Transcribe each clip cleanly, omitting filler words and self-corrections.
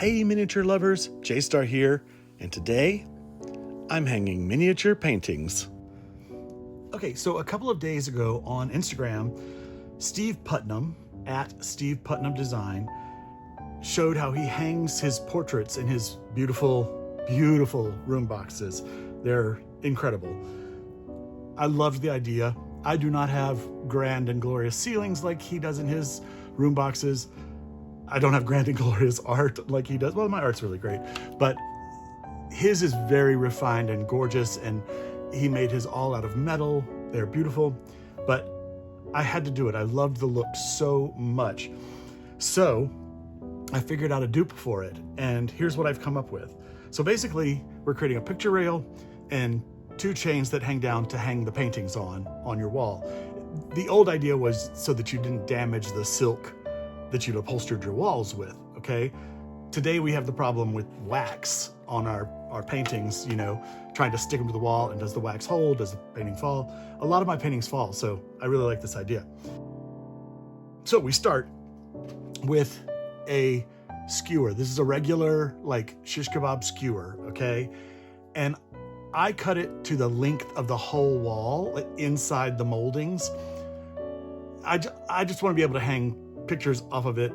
Hey miniature lovers, J-Star here, and today I'm hanging miniature paintings. Okay, so a couple of days ago on Instagram, Steve Putnam at Steve Putnam Design showed how he hangs his portraits in his beautiful, beautiful room boxes. They're incredible. I loved the idea. I do not have grand and glorious ceilings like he does in his room boxes. I don't have grand and glorious art like he does. Well, my art's really great, but his is very refined and gorgeous, and he made his all out of metal. They're beautiful, but I had to do it. I loved the look so much. So I figured out a dupe for it, and here's what I've come up with. So basically, we're creating a picture rail and two chains that hang down to hang the paintings on your wall. The old idea was so that you didn't damage the silk that you'd upholstered your walls with, okay? Today we have the problem with wax on our paintings, you know, trying to stick them to the wall, and does the wax hold? Does the painting fall? A lot of my paintings fall, so I really like this idea. So we start with a skewer. This is a regular, like, shish kebab skewer, okay? And I cut it to the length of the whole wall, like inside the moldings. I just want to be able to hang pictures off of it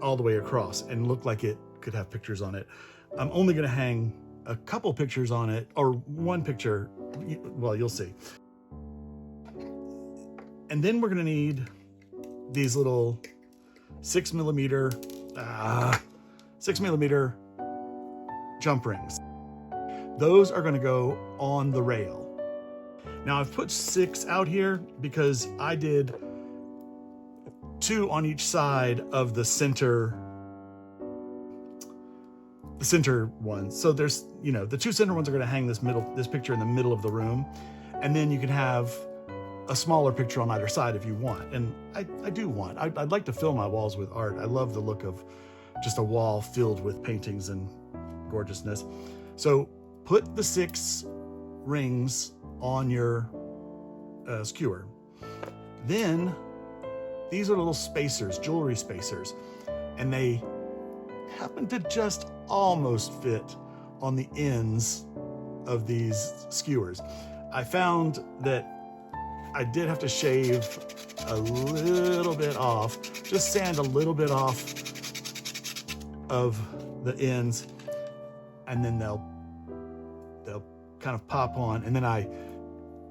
all the way across and look like it could have pictures on it. I'm only going to hang a couple pictures on it, or one picture. Well, you'll see. And then we're going to need these little 6mm jump rings. Those are going to go on the rail. Now I've put 6 out here because I did 2 on each side of the center one. So there's, you know, the 2 center ones are going to hang this picture in the middle of the room, and then you can have a smaller picture on either side if you want. And I do want. I'd like to fill my walls with art. I love the look of just a wall filled with paintings and gorgeousness. So put the 6 rings on your skewer. Then these are little spacers, jewelry spacers, and they happen to just almost fit on the ends of these skewers. I found that I did have to shave a little bit off, just sand a little bit off of the ends, and then they'll kind of pop on, and then I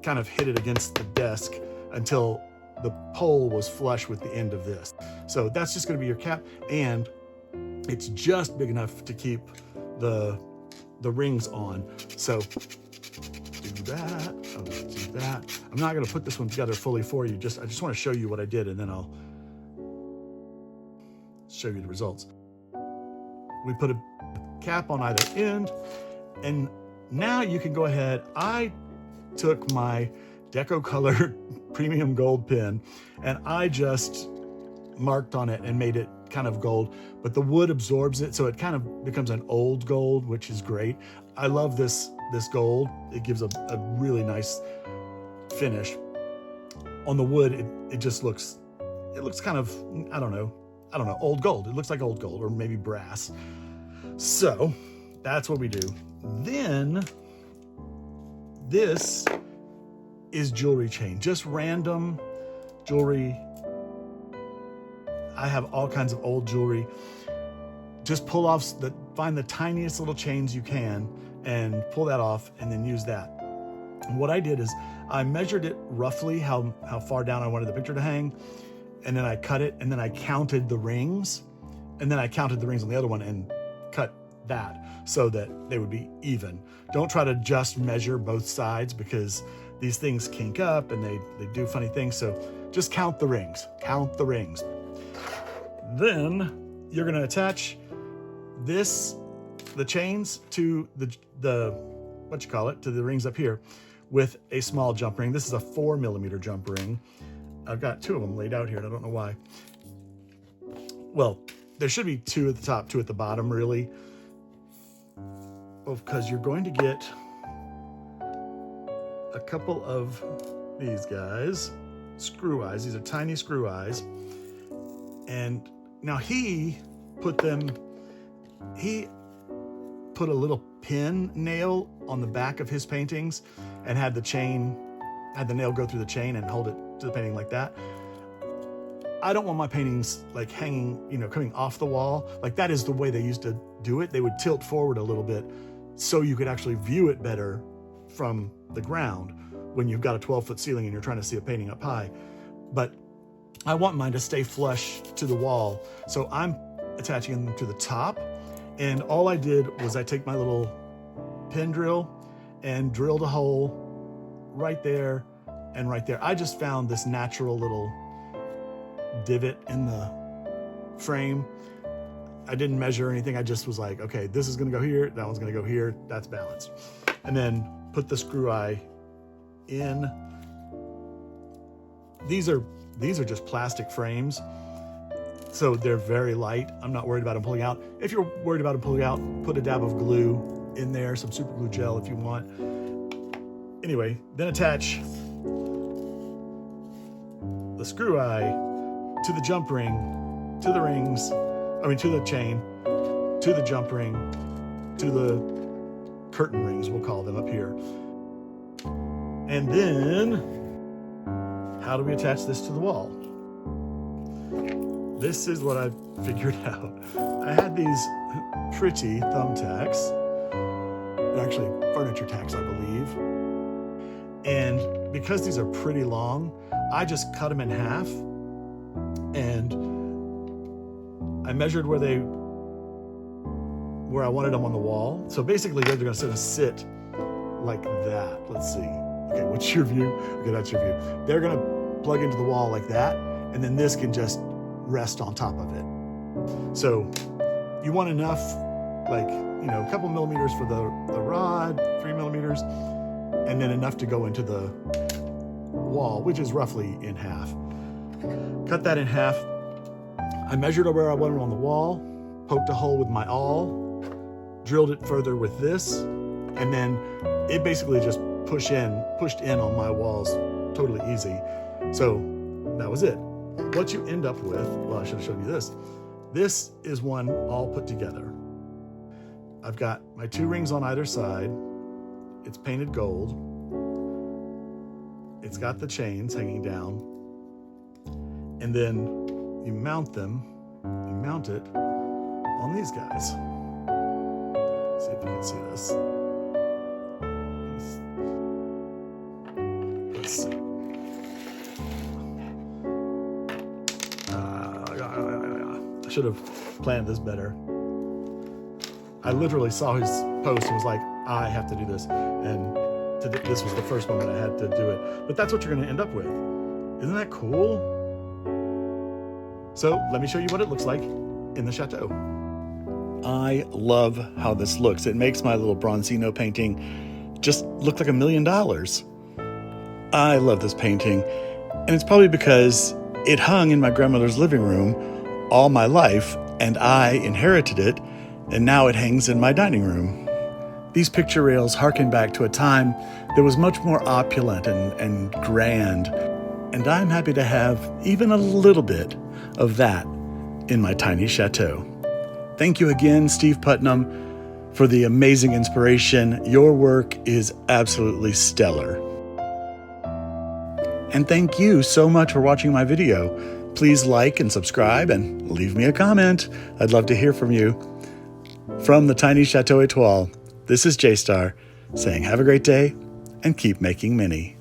kind of hit it against the desk until the pole was flush with the end of this. So that's just going to be your cap, and it's just big enough to keep the rings on. So do that. I'll do that. I'm not going to put this one together fully for you. I just want to show you what I did, and then I'll show you the results. We put a cap on either end, and now you can go ahead. I took my Deco Color premium gold pen, and I just marked on it and made it kind of gold, but the wood absorbs it, so it kind of becomes an old gold, which is great. I love this gold. It gives a really nice finish. On the wood, it just looks kind of, I don't know, old gold. It looks like old gold, or maybe brass. So that's what we do. Then this is jewelry chain, just random jewelry. I have all kinds of old jewelry. Just find the tiniest little chains you can and pull that off, and then use that. And what I did is I measured it roughly how far down I wanted the picture to hang, and then I cut it, and then I counted the rings, and then I counted the rings on the other one and cut that so that they would be even. Don't try to just measure both sides, because these things kink up and they do funny things. So just count the rings. Then you're going to attach the chains to the to the rings up here with a small jump ring. This is a 4mm jump ring. I've got 2 of them laid out here, and I don't know why. Well, there should be 2 at the top, 2 at the bottom, really, because you're going to get a couple of these guys, screw eyes. These are tiny screw eyes. And now he put them he put a little pin nail on the back of his paintings and had the nail go through the chain and hold it to the painting like that. I don't want my paintings like hanging, coming off the wall. Like that is the way they used to do it. They would tilt forward a little bit so you could actually view it better from the ground when you've got a 12-foot ceiling and you're trying to see a painting up high. But I want mine to stay flush to the wall. So I'm attaching them to the top. And all I did was I take my little pin drill and drilled a hole right there and right there. I just found this natural little divot in the frame. I didn't measure anything. I just was like, okay, this is gonna go here, that one's gonna go here, that's balanced. And then put the screw eye in. These are just plastic frames, so they're very light. I'm not worried about them pulling out. If you're worried about them pulling out, put a dab of glue in there, some super glue gel if you want. Anyway, then attach the screw eye to the jump ring, to the rings, to the chain, to the jump ring, to the curtain rings, we'll call them up here. And then, how do we attach this to the wall? This is what I figured out. I had these pretty thumbtacks. They're actually furniture tacks, I believe. And because these are pretty long, I just cut them in half and I measured where I wanted them on the wall. So basically they're gonna sit like that. Let's see. Okay, what's your view? Okay, that's your view. They're gonna plug into the wall like that, and then this can just rest on top of it. So you want enough, like, a couple millimeters for the rod, 3 millimeters, and then enough to go into the wall, which is roughly in half. Cut that in half. I measured where I wanted on the wall, poked a hole with my awl, drilled it further with this, and then it basically just pushed in on my walls totally easy. So that was it. What you end up with, well, I should have shown you this. This is one all put together. I've got my 2 rings on either side. It's painted gold. It's got the chains hanging down. And then you mount it on these guys. See if you can see this. Let's see. I should have planned this better. I literally saw his post and was like, I have to do this. And this was the first moment I had to do it. But that's what you're gonna end up with. Isn't that cool? So let me show you what it looks like in the Chateau. I love how this looks. It makes my little Bronzino painting just look like $1 million. I love this painting, and it's probably because it hung in my grandmother's living room all my life, and I inherited it, and now it hangs in my dining room. These picture rails harken back to a time that was much more opulent and grand, and I'm happy to have even a little bit of that in my tiny chateau. Thank you again, Steve Putnam, for the amazing inspiration. Your work is absolutely stellar. And thank you so much for watching my video. Please like and subscribe and leave me a comment. I'd love to hear from you. From the tiny Chateau Étoile, this is J-Star saying have a great day and keep making mini.